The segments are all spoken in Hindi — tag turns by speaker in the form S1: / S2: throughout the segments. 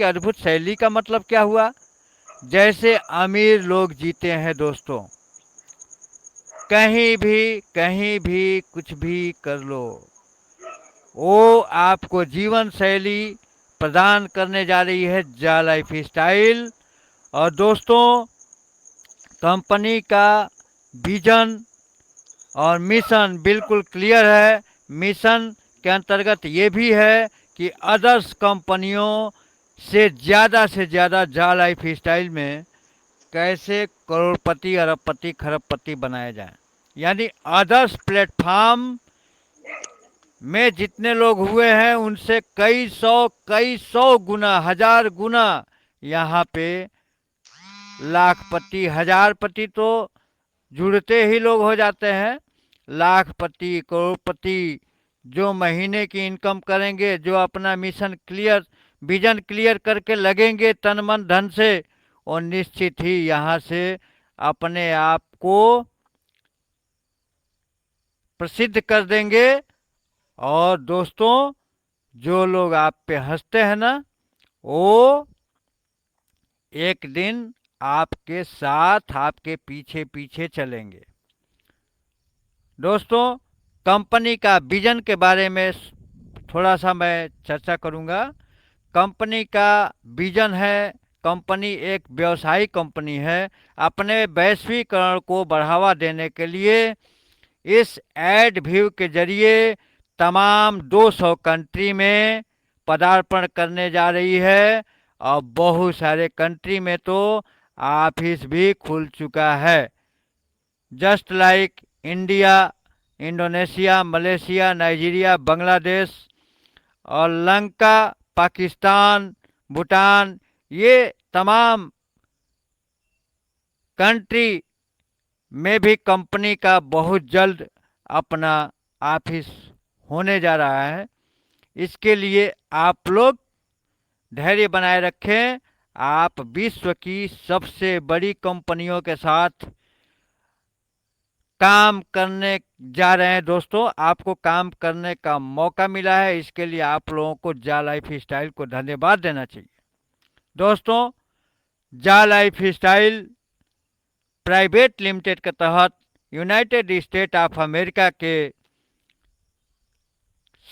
S1: के अद्भुत शैली का मतलब क्या हुआ? जैसे अमीर लोग जीते हैं दोस्तों, कहीं भी कुछ भी कर लो, वो आपको जीवन शैली प्रदान करने जा रही है जा लाइफ स्टाइल। और दोस्तों, कंपनी का विजन और मिशन बिल्कुल क्लियर है। मिशन के अंतर्गत ये भी है कि अदर्स कंपनियों से ज़्यादा जा लाइफ स्टाइल में कैसे करोड़पति अरबपति खरबपति बनाया जाए। यानी अदर्स प्लेटफॉर्म में जितने लोग हुए हैं उनसे कई सौ गुना, हजार गुना यहाँ पे लाखपति हजारपति तो जुड़ते ही लोग हो जाते हैं। लाखपति करोड़पति जो महीने की इनकम करेंगे, जो अपना मिशन क्लियर विजन क्लियर करके लगेंगे तन मन धन से, और निश्चित ही यहाँ से अपने आप को प्रसिद्ध कर देंगे। और दोस्तों, जो लोग आप पे हंसते हैं ना, वो एक दिन आपके साथ आपके पीछे पीछे चलेंगे। दोस्तों, कंपनी का विजन के बारे में थोड़ा सा मैं चर्चा करूंगा। कंपनी का विजन है, कंपनी एक व्यवसायिक कंपनी है। अपने वैश्वीकरण को बढ़ावा देने के लिए इस एड व्यू के जरिए तमाम 200 कंट्री में पदार्पण करने जा रही है। और बहुत सारे कंट्री में तो ऑफिस भी खुल चुका है। Just like India, Indonesia, Malaysia, Nigeria, Bangladesh और लंका, पाकिस्तान, भूटान, ये तमाम कंट्री में भी कंपनी का बहुत जल्द अपना ऑफिस होने जा रहा है। इसके लिए आप लोग धैर्य बनाए रखें। आप विश्व की सबसे बड़ी कंपनियों के साथ काम करने जा रहे हैं। दोस्तों, आपको काम करने का मौका मिला है, इसके लिए आप लोगों को जा लाइफ स्टाइल को धन्यवाद देना चाहिए। दोस्तों, जा लाइफ स्टाइल प्राइवेट लिमिटेड के तहत यूनाइटेड स्टेट ऑफ अमेरिका के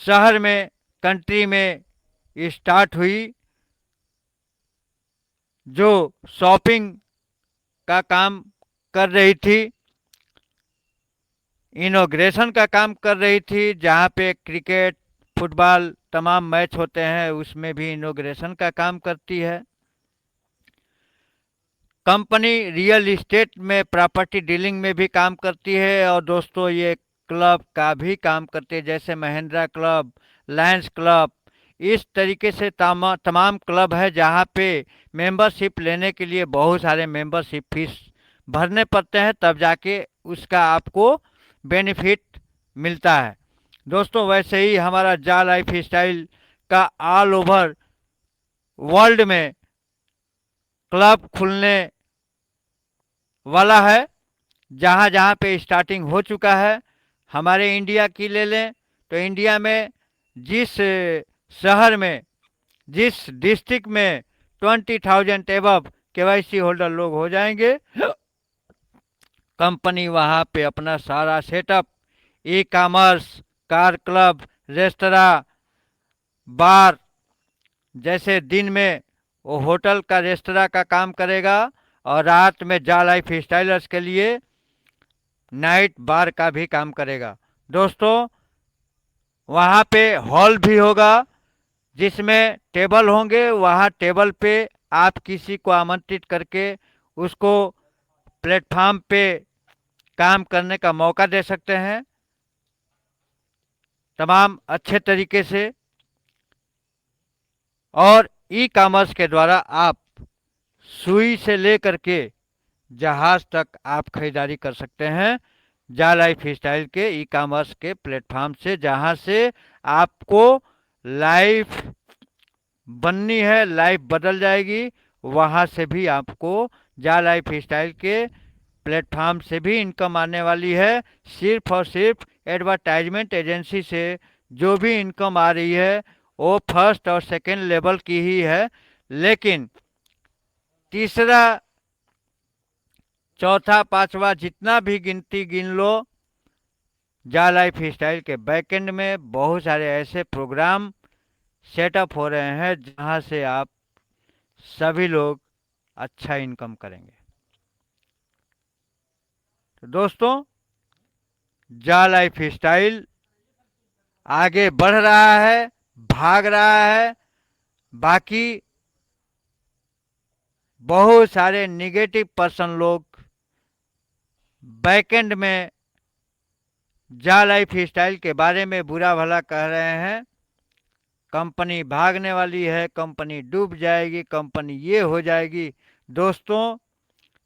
S1: शहर में, कंट्री में स्टार्ट हुई, जो शॉपिंग का काम कर रही थी, इनॉग्रेशन का काम कर रही थी। जहाँ पे क्रिकेट, फुटबॉल तमाम मैच होते हैं, उसमें भी इनॉग्रेशन का काम करती है। कंपनी रियल इस्टेट में प्रॉपर्टी डीलिंग में भी काम करती है। और दोस्तों, ये क्लब का भी काम करती है, जैसे महिंद्रा क्लब, लायंस क्लब, इस तरीके से तमाम क्लब है जहाँ पे मेंबरशिप लेने के लिए बहुत सारे मेंबरशिप फीस भरने पड़ते हैं, तब जाके उसका आपको बेनिफिट मिलता है। दोस्तों, वैसे ही हमारा जा लाइफ स्टाइल का ऑल ओवर वर्ल्ड में क्लब खुलने वाला है। जहाँ जहाँ पे स्टार्टिंग हो चुका है, हमारे इंडिया की ले लें तो इंडिया में जिस शहर में, जिस डिस्ट्रिक्ट में 20,000 एबव केवाईसी होल्डर लोग हो जाएंगे, कंपनी वहाँ पे अपना सारा setup, e commerce, car club, restaurant, bar, जैसे दिन में वो होटल का रेस्तरा का काम करेगा, और रात में जा लाइफ स्टाइलर्स के लिए नाइट बार का भी काम करेगा। दोस्तों, वहाँ पे हॉल भी होगा जिसमें टेबल होंगे। वहाँ टेबल पे आप किसी को आमंत्रित करके उसको प्लेटफॉर्म पे काम करने का मौका दे सकते हैं, तमाम अच्छे तरीके से। और ई कॉमर्स के द्वारा आप सुई से लेकर के जहाज तक आप खरीदारी कर सकते हैं जा लाइफ स्टाइल के ई कॉमर्स के प्लेटफॉर्म से। जहां से आपको लाइफ बननी है, लाइफ बदल जाएगी, वहां से भी आपको जा लाइफ स्टाइल के प्लेटफॉर्म से भी इनकम आने वाली है। सिर्फ और सिर्फ एडवर्टाइजमेंट एजेंसी से जो भी इनकम आ रही है वो फर्स्ट और सेकेंड लेवल की ही है। लेकिन तीसरा, चौथा, पांचवा जितना भी गिनती गिन लो, जा लाइफ स्टाइल के बैकएंड में बहुत सारे ऐसे प्रोग्राम सेटअप हो रहे हैं जहां से आप सभी लोग अच्छा इनकम करेंगे। तो दोस्तों, जा लाइफ स्टाइल आगे बढ़ रहा है, भाग रहा है। बाकी बहुत सारे निगेटिव पर्सन लोग बैकएंड में जा लाइफ स्टाइल के बारे में बुरा भला कह रहे हैं। कंपनी भागने वाली है, कंपनी डूब जाएगी, कंपनी ये हो जाएगी। दोस्तों,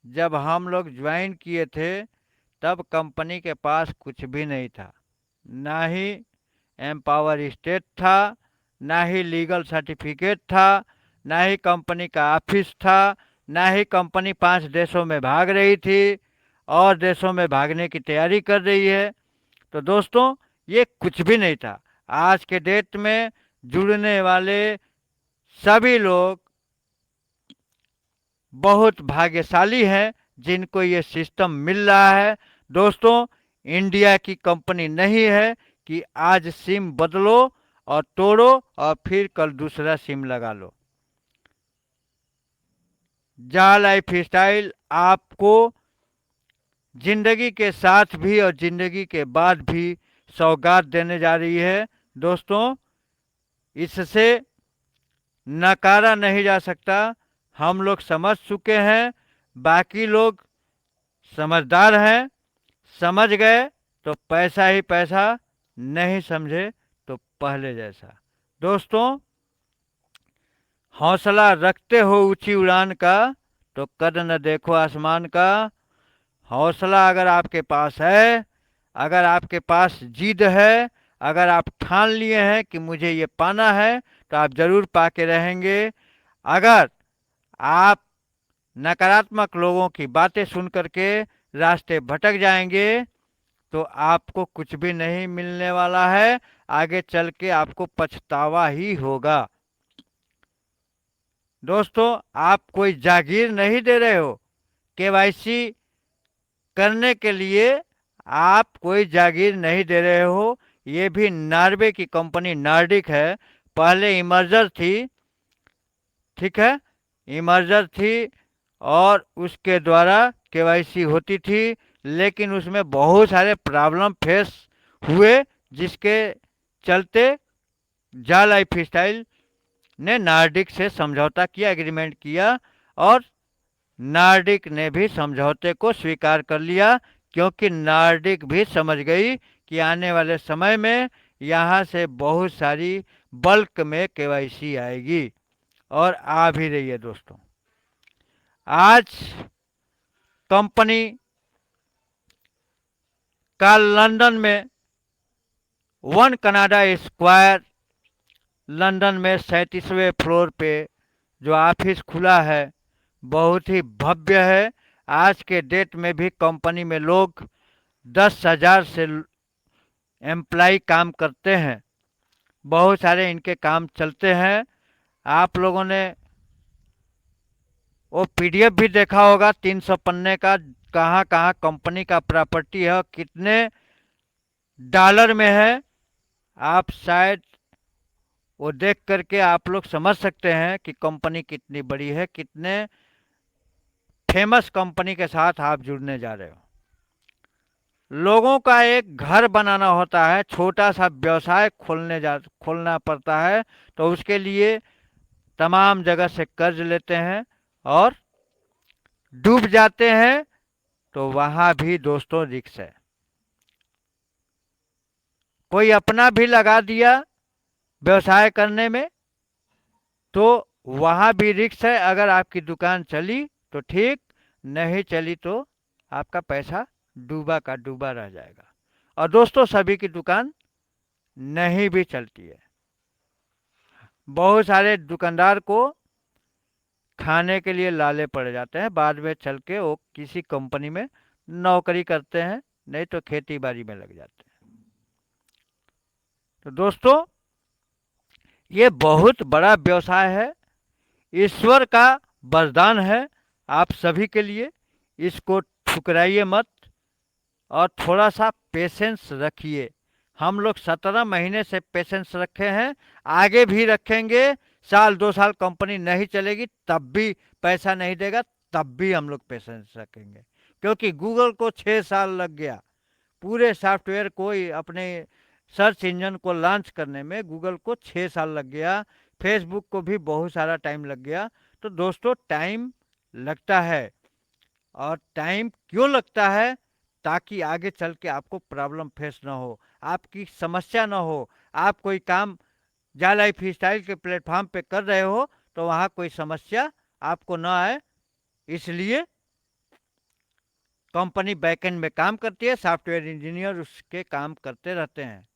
S1: जब हम लोग ज्वाइन किए थे तब कंपनी के पास कुछ भी नहीं था, ना ही एम्पावर स्टेट था, ना ही लीगल सर्टिफिकेट था, ना ही कंपनी का ऑफिस था, ना ही कंपनी 5 देशों में भाग रही थी और देशों में भागने की तैयारी कर रही है। तो दोस्तों, ये कुछ भी नहीं था। आज के डेट में जुड़ने वाले सभी लोग बहुत भाग्यशाली हैं जिनको ये सिस्टम मिल रहा है। दोस्तों, इंडिया की कंपनी नहीं है कि आज सिम बदलो और तोड़ो और फिर कल दूसरा सिम लगा लो। जा लाइफ स्टाइल आपको जिंदगी के साथ भी और जिंदगी के बाद भी सौगात देने जा रही है। दोस्तों, इससे नकारा नहीं जा सकता। हम लोग समझ चुके हैं, बाकी लोग समझदार हैं, समझ गए तो पैसा ही पैसा, नहीं समझे तो पहले जैसा। दोस्तों, हौसला रखते हो ऊंची उड़ान का तो कद न देखो आसमान का। हौसला अगर आपके पास है, अगर आपके पास जिद है, अगर आप ठान लिए हैं कि मुझे ये पाना है, तो आप जरूर पाके रहेंगे। अगर आप नकारात्मक लोगों की बातें सुन करके रास्ते भटक जाएंगे तो आपको कुछ भी नहीं मिलने वाला है। आगे चल के आपको पछतावा ही होगा। दोस्तों, आप कोई जागीर नहीं दे रहे हो। केवाईसी करने के लिए आप कोई जागीर नहीं दे रहे हो। ये भी नॉर्वे की कंपनी नॉर्डिक है, पहले इमर्जर थी, ठीक है, इमर्जर थी और उसके द्वारा केवाईसी होती थी, लेकिन उसमें बहुत सारे प्रॉब्लम फेस हुए जिसके चलते जा लाइफ स्टाइल ने नार्डिक से समझौता किया, एग्रीमेंट किया और नार्डिक ने भी समझौते को स्वीकार कर लिया, क्योंकि नार्डिक भी समझ गई कि आने वाले समय में यहाँ से बहुत सारी बल्क में केवाईसी आएगी और आ भी रही है। दोस्तों, आज कंपनी का लंदन में 1 कनाडा स्क्वायर, लंदन में 37वें फ्लोर पे जो ऑफिस खुला है, बहुत ही भव्य है। आज के डेट में भी कंपनी में लोग 10,000 से एम्प्लाई काम करते हैं। बहुत सारे इनके काम चलते हैं। आप लोगों ने वो पीडीएफ भी देखा होगा 300 पन्ने का, कहाँ कहाँ कंपनी का प्रॉपर्टी है, कितने डॉलर में है। आप शायद वो देख करके आप लोग समझ सकते हैं कि कंपनी कितनी बड़ी है, कितने फेमस कंपनी के साथ आप जुड़ने जा रहे हो। लोगों का एक घर बनाना होता है, छोटा सा व्यवसाय खोलना पड़ता है, तो उसके लिए तमाम जगह से कर्ज लेते हैं और डूब जाते हैं। तो वहां भी दोस्तों रिस्क है। कोई अपना भी लगा दिया व्यवसाय करने में तो वहां भी रिस्क है। अगर आपकी दुकान चली तो ठीक, नहीं चली तो आपका पैसा डूबा का डूबा रह जाएगा। और दोस्तों, सभी की दुकान नहीं भी चलती है। बहुत सारे दुकानदार को खाने के लिए लाले पड़ जाते हैं, बाद में चल के वो किसी कंपनी में नौकरी करते हैं, नहीं तो खेती बाड़ी में लग जाते हैं। तो दोस्तों, ये बहुत बड़ा व्यवसाय है। ईश्वर का वरदान है आप सभी के लिए। इसको ठुकराइए मत और थोड़ा सा पेशेंस रखिए। हम लोग 17 महीने से पेशेंस रखे हैं, आगे भी रखेंगे। साल 2 साल कंपनी नहीं चलेगी तब भी पैसा नहीं देगा, तब भी हम लोग पेशेंस रखेंगे। क्योंकि गूगल को 6 साल लग गया, पूरे सॉफ्टवेयर को अपने सर्च इंजन को लॉन्च करने में गूगल को 6 साल लग गया। फेसबुक को भी बहुत सारा टाइम लग गया। तो दोस्तों टाइम लगता है, और टाइम क्यों लगता है? ताकि आगे चल के आपको प्रॉब्लम फेस ना हो, आपकी समस्या ना हो। आप कोई काम जा लाइफ स्टाइल के प्लेटफॉर्म पे कर रहे हो तो वहाँ कोई समस्या आपको ना आए, इसलिए कंपनी बैकएंड में काम करती है, सॉफ्टवेयर इंजीनियर उसके काम करते रहते हैं।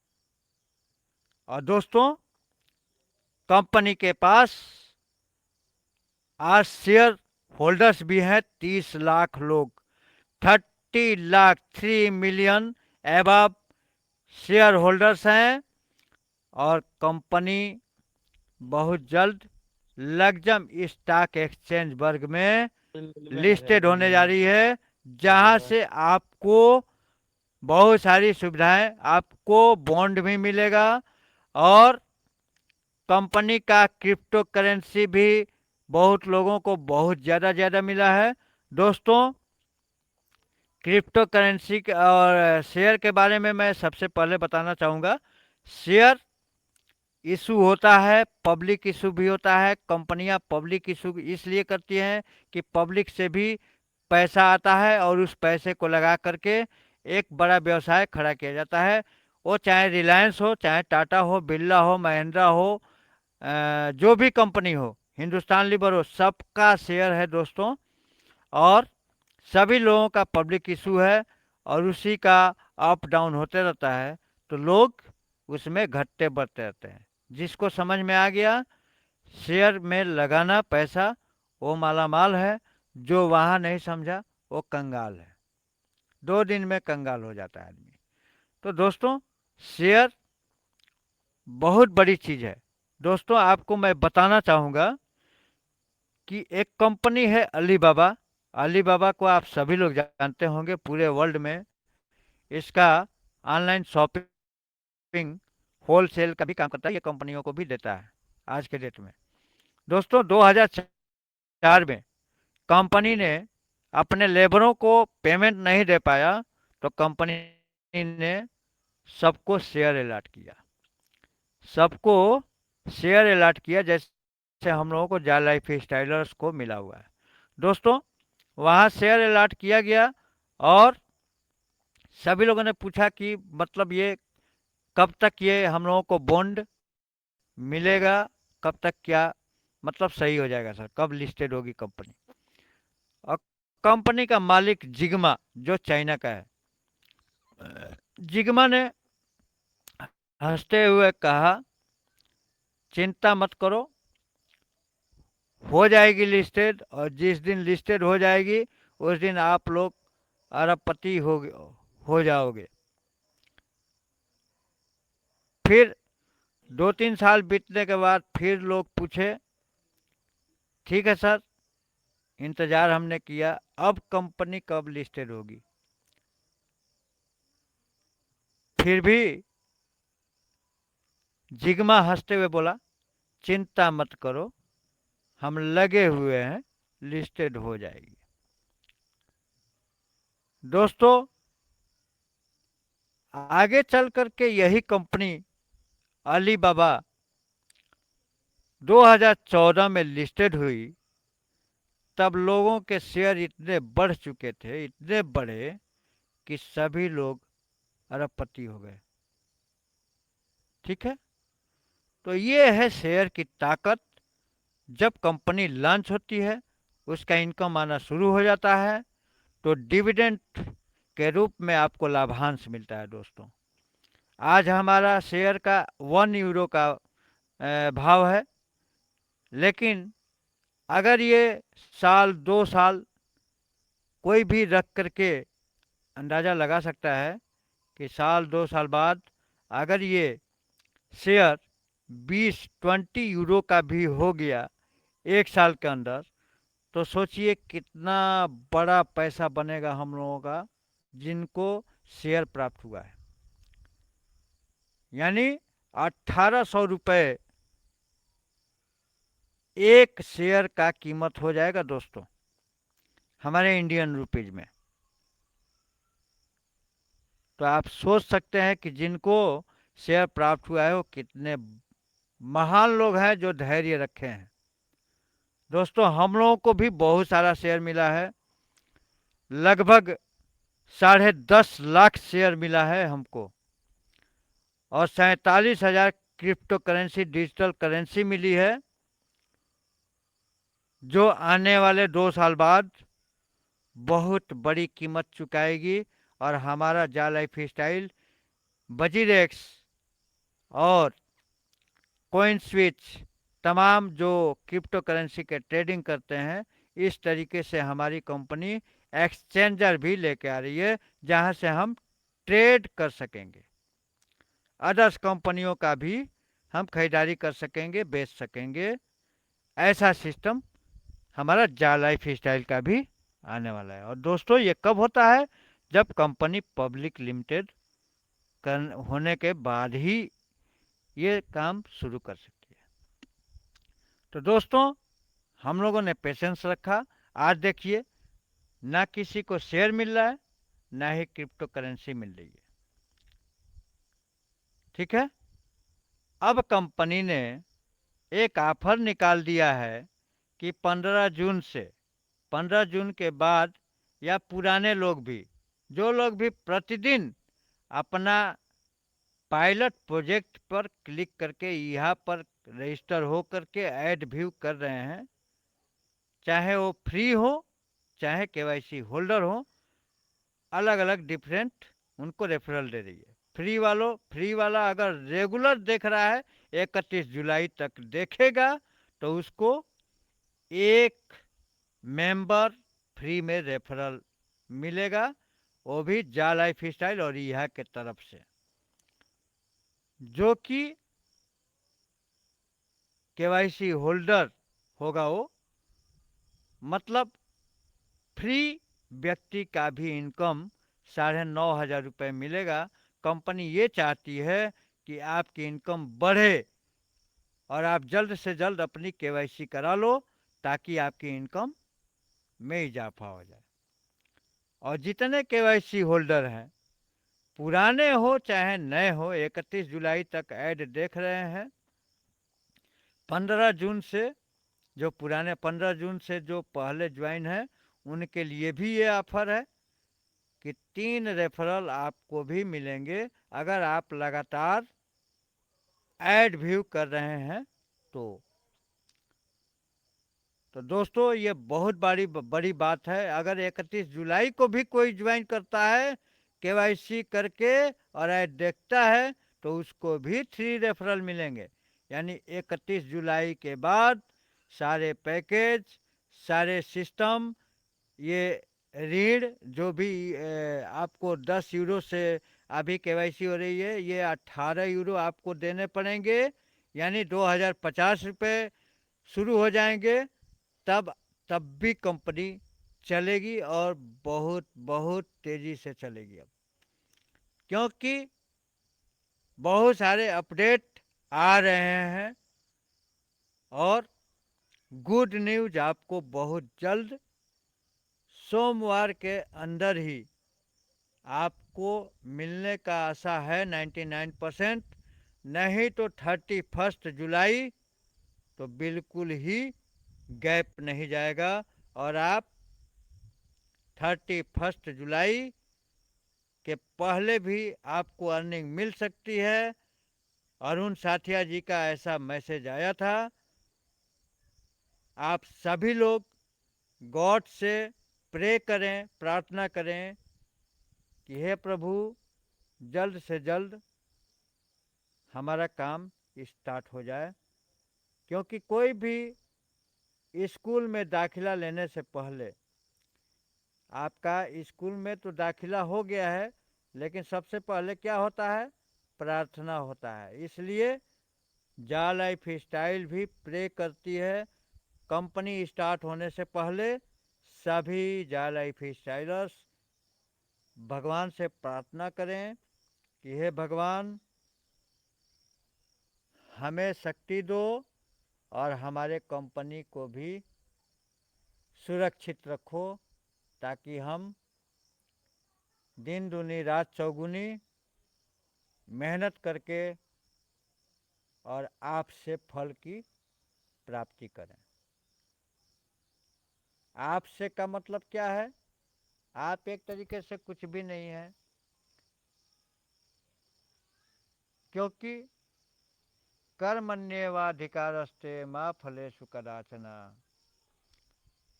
S1: और दोस्तों कंपनी के पास आज शेयर होल्डर्स भी हैं 30 लाख लोग। 30 lakh, 3 million above share holders हैं। और कंपनी बहुत जल्द लग्जम स्टॉक एक्सचेंज वर्ग में लिस्टेड होने जा रही है, जहां से आपको बहुत सारी सुविधाएं, आपको बॉन्ड भी मिलेगा, और कंपनी का क्रिप्टो करेंसी भी बहुत लोगों को बहुत ज़्यादा मिला है। दोस्तों क्रिप्टो करेंसी और शेयर के बारे में मैं सबसे पहले बताना चाहूँगा। शेयर इशू होता है, पब्लिक इशू भी होता है। कंपनियां पब्लिक इशू इसलिए करती हैं कि पब्लिक से भी पैसा आता है और उस पैसे को लगा करके एक बड़ा व्यवसाय खड़ा किया जाता है। वो चाहे रिलायंस हो, चाहे टाटा हो, बिरला हो, महिंद्रा हो, जो भी कंपनी हो, हिंदुस्तान लीवर हो, सबका शेयर है दोस्तों। और सभी लोगों का पब्लिक इशू है, और उसी का अप डाउन होते रहता है। तो लोग उसमें घटते बढ़ते रहते हैं। जिसको समझ में आ गया शेयर में लगाना पैसा, वो माला माल है। जो वहाँ नहीं समझा वो कंगाल है, 2 दिन में कंगाल हो जाता है आदमी। तो दोस्तों शेयर बहुत बड़ी चीज़ है। दोस्तों आपको मैं बताना चाहूँगा कि एक कंपनी है अलीबाबा। अलीबाबा को आप सभी लोग जानते होंगे, पूरे वर्ल्ड में इसका ऑनलाइन शॉपिंग होलसेल का भी काम करता है, ये कंपनियों को भी देता है आज के डेट में। दोस्तों 2004 में कंपनी ने अपने लेबरों को पेमेंट नहीं दे पाया, तो कंपनी ने सबको शेयर अलॉट किया। सबको शेयर अलॉट किया, जैसे हम लोगों को जा लाइफ स्टाइलर्स को मिला हुआ है। दोस्तों वहाँ शेयर अलॉट किया गया, और सभी लोगों ने पूछा कि मतलब ये कब तक ये हम लोगों को बॉन्ड मिलेगा, कब तक क्या मतलब सही हो जाएगा सर, कब लिस्टेड होगी कंपनी। और कंपनी का मालिक जिग्मा जो चाइना का है, जिग्मा ने हंसते हुए कहा चिंता मत करो, हो जाएगी लिस्टेड, और जिस दिन लिस्टेड हो जाएगी उस दिन आप लोग अरबपति हो जाओगे। फिर 2-3 साल बीतने के बाद फिर लोग पूछे, ठीक है सर इंतज़ार हमने किया, अब कंपनी कब लिस्टेड होगी। फिर भी जिग्मा हंसते हुए बोला चिंता मत करो, हम लगे हुए हैं, लिस्टेड हो जाएगी। दोस्तों आगे चल करके यही कंपनी अलीबाबा 2014 में लिस्टेड हुई। तब लोगों के शेयर इतने बढ़ चुके थे, इतने बढ़े कि सभी लोग अरबपति हो गए। ठीक है, तो ये है शेयर की ताकत। जब कंपनी लॉन्च होती है उसका इनकम आना शुरू हो जाता है, तो डिविडेंड के रूप में आपको लाभांश मिलता है। दोस्तों आज हमारा शेयर का 1 यूरो का भाव है, लेकिन अगर ये साल 2 साल कोई भी रख करके अंदाज़ा लगा सकता है कि साल 2 साल बाद अगर ये शेयर 20-20 यूरो का भी हो गया, 1 साल के अंदर, तो सोचिए कितना बड़ा पैसा बनेगा हम लोगों का, जिनको शेयर प्राप्त हुआ है। यानी 1800 रुपये एक शेयर का कीमत हो जाएगा दोस्तों, हमारे इंडियन रुपीज में। तो आप सोच सकते हैं कि जिनको शेयर प्राप्त हुआ है वो कितने महान लोग हैं जो धैर्य रखे हैं। दोस्तों हम लोगों को भी बहुत सारा शेयर मिला है, लगभग 10.5 लाख शेयर मिला है हमको, और 47,000 क्रिप्टो करेंसी, डिजिटल करेंसी मिली है, जो आने वाले 2 साल बाद बहुत बड़ी कीमत चुकाएगी। और हमारा जा लाइफ स्टाइल, बजीरेक्स और कॉइन स्विच, तमाम जो क्रिप्टो करेंसी के ट्रेडिंग करते हैं, इस तरीके से हमारी कंपनी एक्सचेंजर भी लेके आ रही है, जहां से हम ट्रेड कर सकेंगे, अदर्स कंपनियों का भी हम खरीदारी कर सकेंगे, बेच सकेंगे। ऐसा सिस्टम हमारा जा लाइफ स्टाइल का भी आने वाला है। और दोस्तों ये कब होता है? जब कंपनी पब्लिक लिमिटेड होने के बाद ही ये काम शुरू कर सकती है। तो दोस्तों हम लोगों ने पेशेंस रखा। आज देखिए, ना किसी को शेयर मिल रहा है, ना ही क्रिप्टो करेंसी मिल रही है। ठीक है, अब कंपनी ने एक ऑफर निकाल दिया है कि 15 जून से, 15 जून के बाद, या पुराने लोग भी, जो लोग भी प्रतिदिन अपना पायलट प्रोजेक्ट पर क्लिक करके यहाँ पर रजिस्टर हो करके ऐड व्यू कर रहे हैं, चाहे वो फ्री हो चाहे केवाईसी होल्डर हो, अलग अलग डिफरेंट उनको रेफरल दे रही है। फ्री वाला अगर रेगुलर देख रहा है, 31 जुलाई तक देखेगा, तो उसको एक मेंबर फ्री में रेफरल मिलेगा, वो भी जा लाइफ स्टाइल और यह के तरफ से, जो कि केवाईसी होल्डर होगा वो। मतलब फ्री व्यक्ति का भी इनकम 9,500 रुपये मिलेगा। कंपनी ये चाहती है कि आपकी इनकम बढ़े और आप जल्द से जल्द अपनी केवाईसी करा लो, ताकि आपकी इनकम में इजाफा हो जाए। और जितने केवाईसी होल्डर हैं, पुराने हो चाहे नए हो, 31 जुलाई तक ऐड देख रहे हैं, 15 जून से, जो पुराने 15 जून से जो पहले ज्वाइन है, उनके लिए भी ये ऑफर है कि 3 रेफरल आपको भी मिलेंगे, अगर आप लगातार ऐड व्यू कर रहे हैं तो। तो दोस्तों ये बहुत बड़ी बात है। अगर 31 जुलाई को भी कोई ज्वाइन करता है, केवाईसी करके और ऐड देखता है, तो उसको भी 3 रेफरल मिलेंगे। यानी 31 जुलाई के बाद सारे पैकेज, सारे सिस्टम, ये ऋण जो भी आपको 10 यूरो से अभी केवाईसी हो रही है, ये 18 यूरो आपको देने पड़ेंगे, यानी 2,050 रुपये शुरू हो जाएंगे। तब तब भी कंपनी चलेगी, और बहुत बहुत तेज़ी से चलेगी अब, क्योंकि बहुत सारे अपडेट आ रहे हैं, और गुड न्यूज़ आपको बहुत जल्द, सोमवार के अंदर ही आपको मिलने का आशा है 99%। नहीं तो 31 जुलाई तो बिल्कुल ही गैप नहीं जाएगा, और आप 31 जुलाई के पहले भी आपको अर्निंग मिल सकती है। अरुण साथिया जी का ऐसा मैसेज आया था। आप सभी लोग गॉड से प्रे करें, प्रार्थना करें कि हे प्रभु, जल्द से जल्द हमारा काम स्टार्ट हो जाए, क्योंकि कोई भी स्कूल में दाखिला लेने से पहले, आपका स्कूल में तो दाखिला हो गया है, लेकिन सबसे पहले क्या होता है? प्रार्थना होता है। इसलिए जा लाइफ स्टाइल भी प्रे करती है कंपनी स्टार्ट होने से पहले सभी जा लाइफ स्टाइलर्स भगवान से प्रार्थना करें कि हे भगवान, हमें शक्ति दो और हमारे कंपनी को भी सुरक्षित रखो, ताकि हम दिन दूनी रात चौगुनी मेहनत करके और आपसे फल की प्राप्ति करें। आपसे का मतलब क्या है? आप एक तरीके से कुछ भी नहीं है, क्योंकि कर्मण्येवाधिकारस्ते मा फलेषु कदाचन।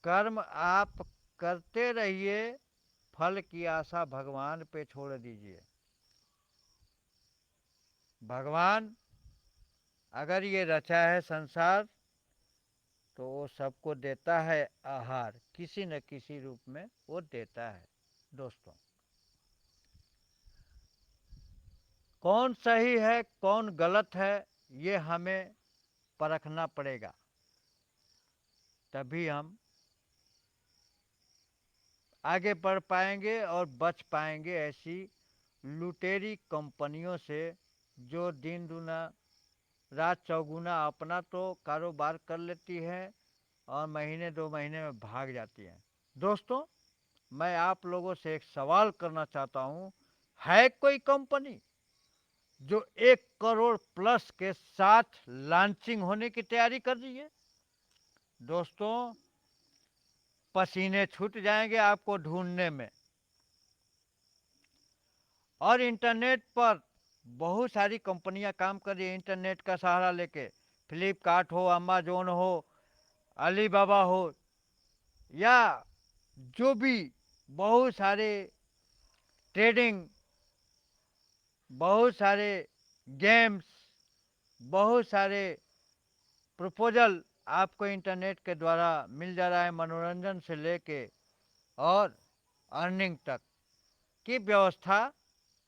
S1: कर्म आप करते रहिए, फल की आशा भगवान पे छोड़ दीजिए। भगवान अगर ये रचा है संसार, तो वो सबको देता है आहार, किसी न किसी रूप में वो देता है। दोस्तों, कौन सही है कौन गलत है, ये हमें परखना पड़ेगा, तभी हम आगे बढ़ पाएंगे और बच पाएंगे ऐसी लुटेरी कंपनियों से, जो दिन दूना रात चौगुना अपना तो कारोबार कर लेती है और महीने 2 महीने में भाग जाती है। दोस्तों, मैं आप लोगों से एक सवाल करना चाहता हूँ, है कोई कंपनी जो 1 करोड़ प्लस के साथ लॉन्चिंग होने की तैयारी कर रही है? दोस्तों, पसीने छूट जाएंगे आपको ढूंढने में। और इंटरनेट पर बहुत सारी कंपनियां काम कर रही है इंटरनेट का सहारा लेके। फ्लिपकार्ट हो, अमेजोन हो, अलीबाबा हो, या जो भी बहुत सारे ट्रेडिंग, बहुत सारे गेम्स, बहुत सारे प्रपोजल आपको इंटरनेट के द्वारा मिल जा रहा है, मनोरंजन से लेके और अर्निंग तक की व्यवस्था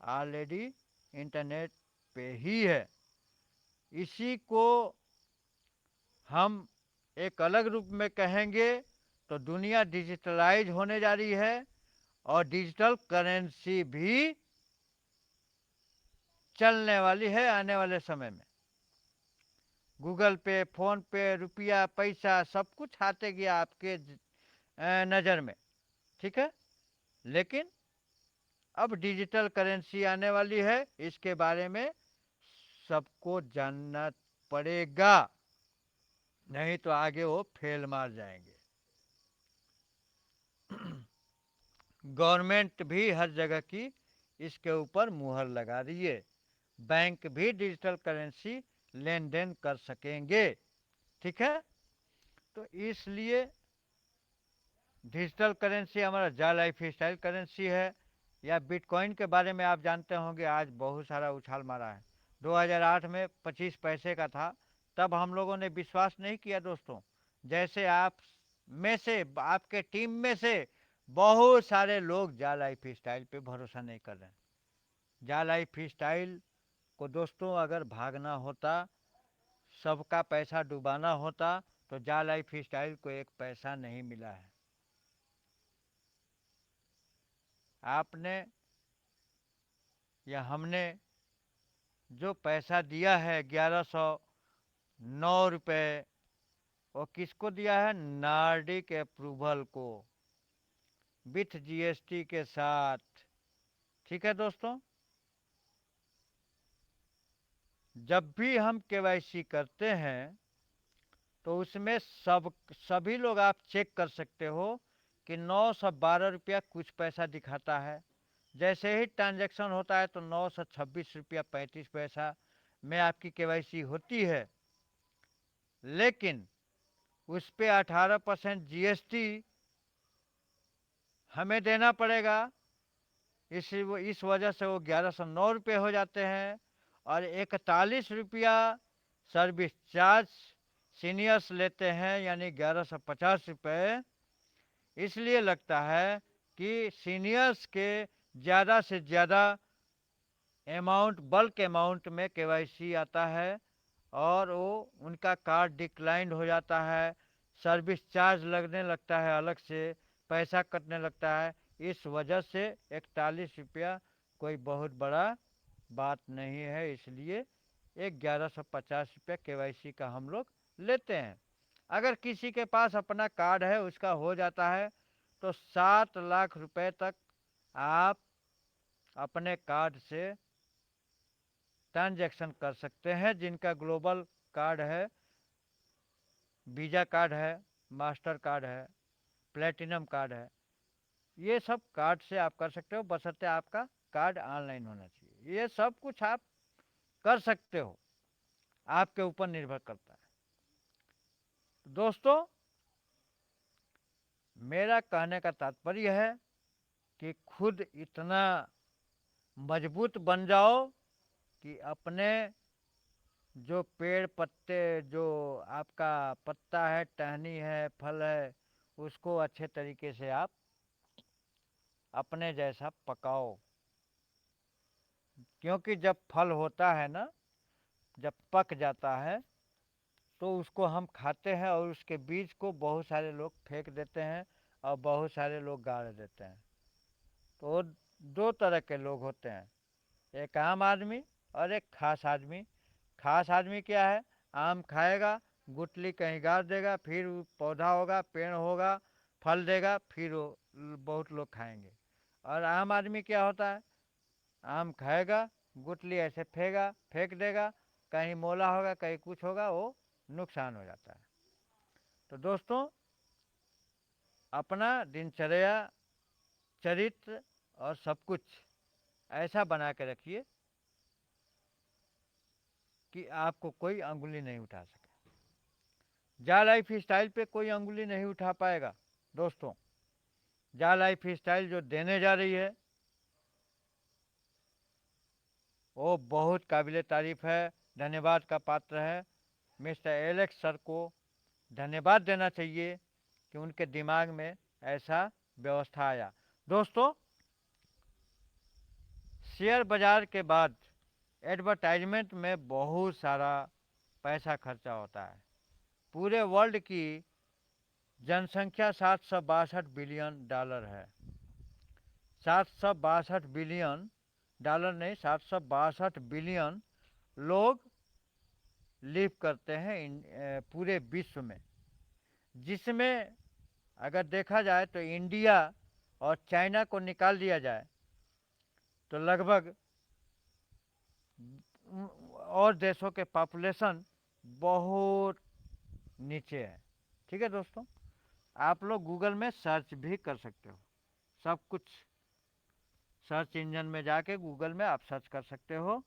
S1: ऑलरेडी इंटरनेट पे ही है। इसी को हम एक अलग रूप में कहेंगे तो दुनिया डिजिटलाइज होने जा रही है, और डिजिटल करेंसी भी चलने वाली है आने वाले समय में। गूगल पे, फोन पे, रुपया पैसा सब कुछ आते गया आपके नज़र में, ठीक है। लेकिन अब डिजिटल करेंसी आने वाली है, इसके बारे में सबको जानना पड़ेगा, नहीं तो आगे वो फेल मार जाएंगे। गवर्नमेंट भी हर जगह की इसके ऊपर मुहर लगा रही है। बैंक भी डिजिटल करेंसी लेन देन कर सकेंगे, ठीक है। तो इसलिए डिजिटल करेंसी हमारा जा लाइफ स्टाइल करेंसी है, या बिटकॉइन के बारे में आप जानते होंगे, आज बहुत सारा उछाल मारा है। 2008 में 25 पैसे का था, तब हम लोगों ने विश्वास नहीं किया दोस्तों। जैसे आप में से, आपके टीम में से बहुत सारे लोग जा लाइफ स्टाइल पे भरोसा नहीं कर रहे हैं। जा लाइफ स्टाइल को दोस्तों अगर भागना होता, सबका पैसा डुबाना होता, तो जा लाइफ स्टाइल को एक पैसा नहीं मिला है। आपने या हमने जो पैसा दिया है 1109 रुपये, वो किसको दिया है? नार्डिक अप्रूवल को, विथ जीएसटी के साथ, ठीक है दोस्तों। जब भी हम केवाईसी करते हैं तो उसमें सभी लोग आप चेक कर सकते हो कि 912 रुपया कुछ पैसा दिखाता है। जैसे ही ट्रांजैक्शन होता है तो 926 रुपया 35 पैसा में आपकी केवाईसी होती है, लेकिन उस पर 18% जीएसटी हमें देना पड़ेगा। इस वजह से वो 1109 रुपये हो जाते हैं, और 41 रुपया सर्विस चार्ज सीनियर्स लेते हैं, यानी 1150 रुपये। इसलिए लगता है कि सीनियर्स के ज़्यादा से ज़्यादा अमाउंट, बल्क अमाउंट में केवाईसी आता है, और वो उनका कार्ड डिक्लाइंड हो जाता है, सर्विस चार्ज लगने लगता है, अलग से पैसा कटने लगता है। इस वजह से 41 रुपया कोई बहुत बड़ा बात नहीं है, इसलिए 1150 रुपया KYC का हम लोग लेते हैं। अगर किसी के पास अपना कार्ड है, उसका हो जाता है, तो 7 लाख रुपए तक आप अपने कार्ड से ट्रांजैक्शन कर सकते हैं। जिनका ग्लोबल कार्ड है, वीज़ा कार्ड है, मास्टर कार्ड है, प्लेटिनम कार्ड है, ये सब कार्ड से आप कर सकते हो, बशर्ते आपका कार्ड ऑनलाइन होना चाहिए। ये सब कुछ आप कर सकते हो, आपके ऊपर निर्भर करता है। दोस्तों, मेरा कहने का तात्पर्य है कि खुद इतना मजबूत बन जाओ कि अपने जो पेड़ पत्ते, जो आपका पत्ता है, टहनी है, फल है, उसको अच्छे तरीके से आप अपने जैसा पकाओ। क्योंकि जब फल होता है ना, जब पक जाता है, तो उसको हम खाते हैं और उसके बीज को बहुत सारे लोग फेंक देते हैं और बहुत सारे लोग गाड़ देते हैं। तो दो तरह के लोग होते हैं, एक आम आदमी और एक खास आदमी। खास आदमी क्या है? आम खाएगा, गुठली कहीं गाड़ देगा, फिर पौधा होगा, पेड़ होगा, फल देगा, फिर वो बहुत लोग खाएंगे। और आम आदमी क्या होता है? आम खाएगा, गुठली ऐसे फेंक देगा, कहीं मोला होगा, कहीं कुछ होगा, वो नुकसान हो जाता है। तो दोस्तों, अपना दिनचर्या, चरित्र और सब कुछ ऐसा बना के रखिए कि आपको कोई अंगुली नहीं उठा सके। जा लाइफ स्टाइल पे कोई अंगुली नहीं उठा पाएगा। दोस्तों, जा लाइफ स्टाइल जो देने जा रही है, वो बहुत काबिल तारीफ है, धन्यवाद का पात्र है। मिस्टर एलेक्स सर को धन्यवाद देना चाहिए कि उनके दिमाग में ऐसा व्यवस्था आया। दोस्तों, शेयर बाजार के बाद एडवर्टाइजमेंट में बहुत सारा पैसा खर्चा होता है। पूरे वर्ल्ड की जनसंख्या 762 बिलियन डॉलर है। 762 बिलियन डॉलर नहीं, 762 बिलियन लोग लिव करते हैं पूरे विश्व में, जिसमें अगर देखा जाए तो इंडिया और चाइना को निकाल दिया जाए तो लगभग और देशों के पॉपुलेशन बहुत नीचे है। ठीक है दोस्तों, आप लोग गूगल में सर्च भी कर सकते हो, सब कुछ सर्च इंजन में जाके गूगल में आप सर्च कर सकते हो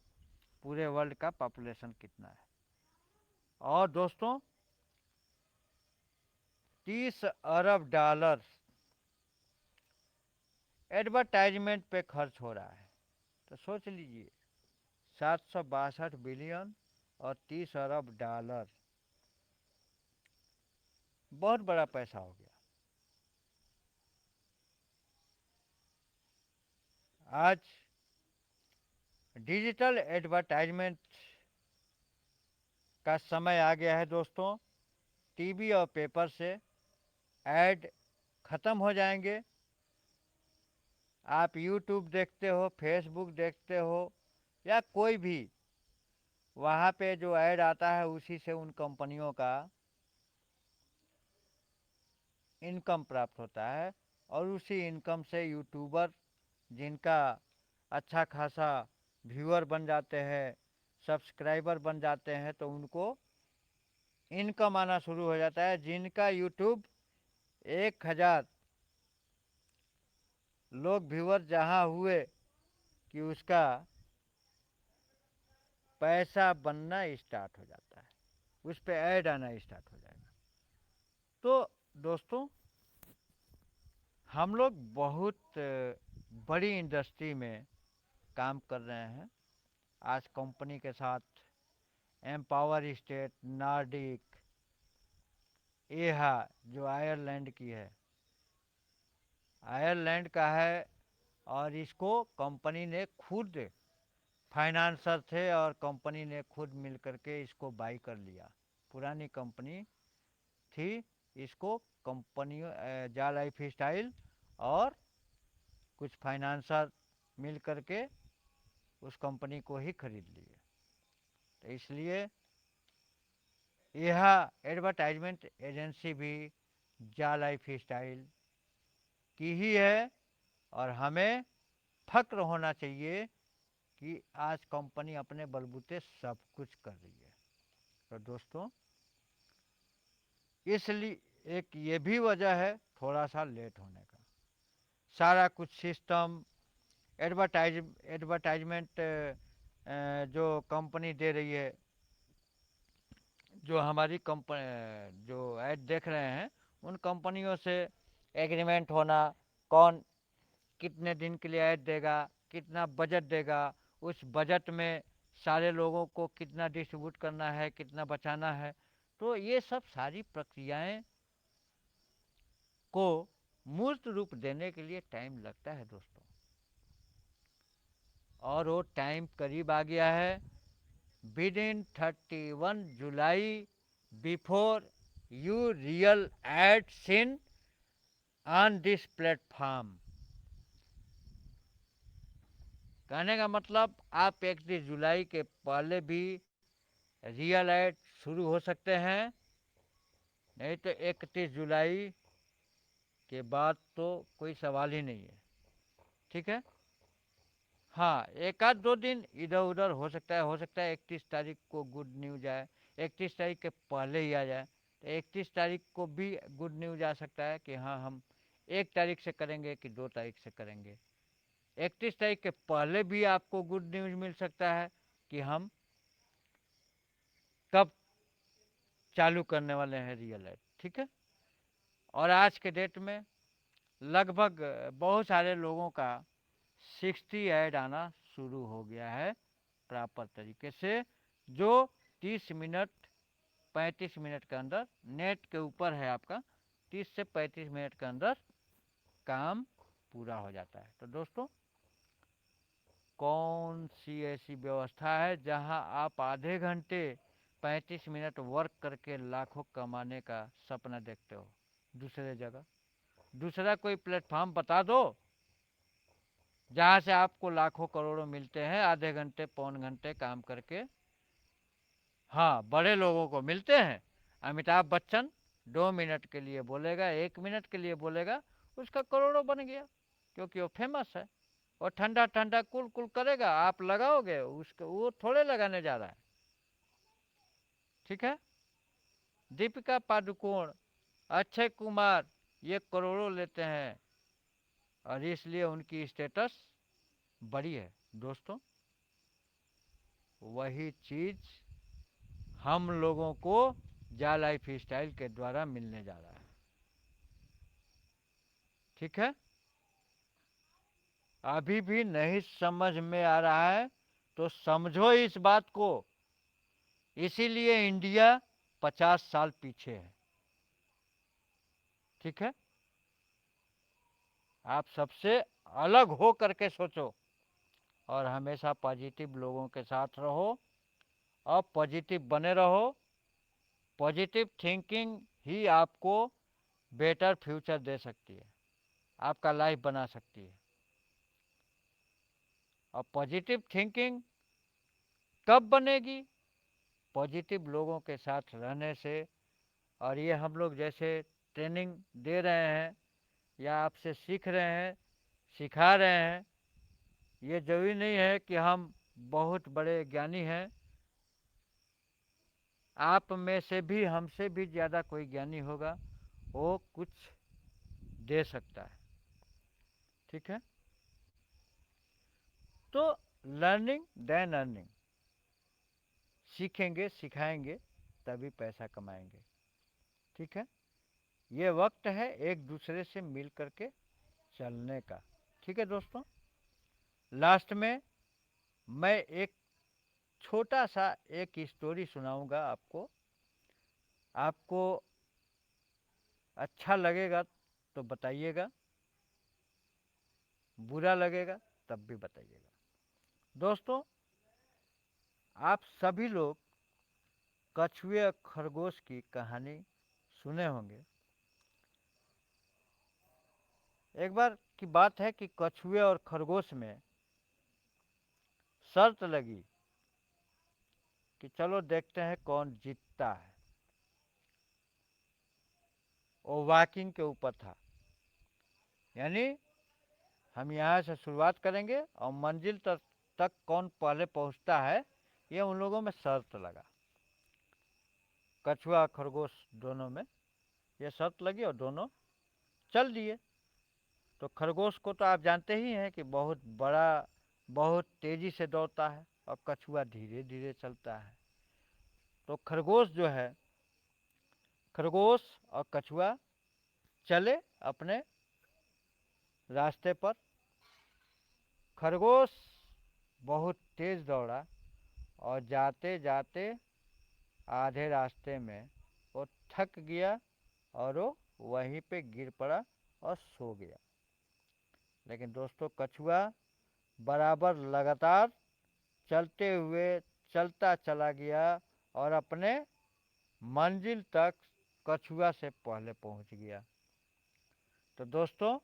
S1: पूरे वर्ल्ड का पॉपुलेशन कितना है। और दोस्तों, 30 अरब डॉलर एडवर्टाइजमेंट पे खर्च हो रहा है। तो सोच लीजिए, 762 बिलियन और 30 अरब डॉलर, बहुत बड़ा पैसा हो गया। आज डिजिटल एडवर्टाइजमेंट का समय आ गया है दोस्तों। टीवी और पेपर से ऐड ख़त्म हो जाएंगे। आप यूट्यूब देखते हो, फेसबुक देखते हो, या कोई भी, वहाँ पे जो ऐड आता है उसी से उन कंपनियों का इनकम प्राप्त होता है। और उसी इनकम से यूट्यूबर, जिनका अच्छा खासा व्यूअर बन जाते हैं, सब्सक्राइबर बन जाते हैं, तो उनको इनकम आना शुरू हो जाता है। जिनका यूट्यूब 1000 लोग व्यूअर जहाँ हुए कि उसका पैसा बनना स्टार्ट हो जाता है, उस पर ऐड आना स्टार्ट हो जाएगा। तो दोस्तों, हम लोग बहुत बड़ी इंडस्ट्री में काम कर रहे हैं। आज कंपनी के साथ एम्पावर स्टेट, नॉर्डिक, एहा जो आयरलैंड की है, आयरलैंड का है, और इसको कंपनी ने खुद, फाइनेंसर थे और कंपनी ने खुद मिल करके इसको बाई कर लिया। पुरानी कंपनी थी, इसको कंपनियों जा लाइफ स्टाइल और कुछ फाइनेंसर मिल करके उस कंपनी को ही खरीद लिए। तो इसलिए यह एडवर्टाइजमेंट एजेंसी भी जा लाइफ स्टाइल की ही है और हमें फक्र होना चाहिए कि आज कंपनी अपने बलबूते सब कुछ कर रही है। तो दोस्तों इसलिए एक ये भी वजह है थोड़ा सा लेट होने का। सारा कुछ सिस्टम एडवर्टाइजमेंट जो कंपनी दे रही है, जो हमारी कंपनी जो ऐड देख रहे हैं उन कंपनियों से एग्रीमेंट होना, कौन कितने दिन के लिए ऐड देगा, कितना बजट देगा, उस बजट में सारे लोगों को कितना डिस्ट्रीब्यूट करना है, कितना बचाना है। तो ये सब सारी प्रक्रियाएं को मूर्त रूप देने के लिए टाइम लगता है दोस्तों, और वो टाइम करीब आ गया है। Within 31 July, before you real ad sin on this platform. कहने का मतलब आप 31 जुलाई के पहले भी रियल एड शुरू हो सकते हैं, नहीं तो 31 जुलाई के बाद तो कोई सवाल ही नहीं है। ठीक है, हाँ एक आध दो दिन इधर उधर हो सकता है 31 तारीख को गुड न्यूज आए, 31 तारीख के पहले ही आ जाए। तो 31 तारीख को भी गुड न्यूज आ सकता है कि हाँ हम 1 तारीख से करेंगे कि 2 तारीख से करेंगे। 31 तारीख के पहले भी आपको गुड न्यूज मिल सकता है कि हम कब चालू करने वाले हैं रियल एड। ठीक है, और आज के डेट में लगभग बहुत सारे लोगों का 60 ऐड आना शुरू हो गया है प्रॉपर तरीके से, जो 30 मिनट 35 मिनट के अंदर नेट के ऊपर है आपका, 30 से 35 मिनट के अंदर काम पूरा हो जाता है। तो दोस्तों कौन सी ऐसी व्यवस्था है जहां आप आधे घंटे 35 मिनट वर्क करके लाखों कमाने का सपना देखते हो? दूसरे जगह दूसरा कोई प्लेटफॉर्म बता दो जहां से आपको लाखों करोड़ों मिलते हैं आधे घंटे पौन घंटे काम करके। हाँ बड़े लोगों को मिलते हैं। अमिताभ बच्चन 2 मिनट के लिए बोलेगा, 1 मिनट के लिए बोलेगा, उसका करोड़ों बन गया, क्योंकि वो फेमस है। और ठंडा ठंडा कुल कुल करेगा, आप लगाओगे उसको, वो थोड़े लगाने जा रहा है। ठीक है, दीपिका पादुकोण, अक्षय कुमार, ये करोड़ों लेते हैं और इसलिए उनकी स्टेटस बड़ी है। दोस्तों वही चीज हम लोगों को जा लाइफ स्टाइल के द्वारा मिलने जा रहा है। ठीक है, अभी भी नहीं समझ में आ रहा है तो समझो इस बात को, इसीलिए इंडिया 50 साल पीछे है। ठीक है, आप सबसे अलग हो करके सोचो और हमेशा पॉजिटिव लोगों के साथ रहो और पॉजिटिव बने रहो। पॉजिटिव थिंकिंग ही आपको बेटर फ्यूचर दे सकती है, आपका लाइफ बना सकती है। और पॉजिटिव थिंकिंग कब बनेगी? पॉजिटिव लोगों के साथ रहने से। और ये हम लोग जैसे ट्रेनिंग दे रहे हैं या आपसे सीख रहे हैं, सिखा रहे हैं, ये जरूरी नहीं है कि हम बहुत बड़े ज्ञानी हैं। आप में से भी, हमसे भी ज़्यादा कोई ज्ञानी होगा, वो कुछ दे सकता है। ठीक है, तो लर्निंग देन अर्निंग, सीखेंगे सिखाएंगे तभी पैसा कमाएंगे। ठीक है, ये वक्त है एक दूसरे से मिल करके चलने का। ठीक है दोस्तों, लास्ट में मैं एक छोटा सा एक स्टोरी सुनाऊंगा आपको। आपको अच्छा लगेगा तो बताइएगा, बुरा लगेगा तब भी बताइएगा। दोस्तों आप सभी लोग कछुए और खरगोश की कहानी सुने होंगे। एक बार की बात है कि कछुए और खरगोश में शर्त लगी कि चलो देखते हैं कौन जीतता है। वो वॉकिंग के ऊपर था, यानी हम यहाँ से शुरुआत करेंगे और मंजिल तक कौन पहले पहुँचता है, ये उन लोगों में शर्त लगा। कछुआ खरगोश दोनों में ये शर्त लगी और दोनों चल दिए। तो खरगोश को तो आप जानते ही हैं कि बहुत बड़ा, बहुत तेज़ी से दौड़ता है और कछुआ धीरे धीरे चलता है। तो खरगोश जो है, खरगोश और कछुआ चले अपने रास्ते पर। खरगोश बहुत तेज़ दौड़ा और जाते जाते आधे रास्ते में वो थक गया और वो वहीं पे गिर पड़ा और सो गया। लेकिन दोस्तों कछुआ बराबर लगातार चलते हुए चलता चला गया और अपने मंजिल तक कछुआ से पहले पहुंच गया। तो दोस्तों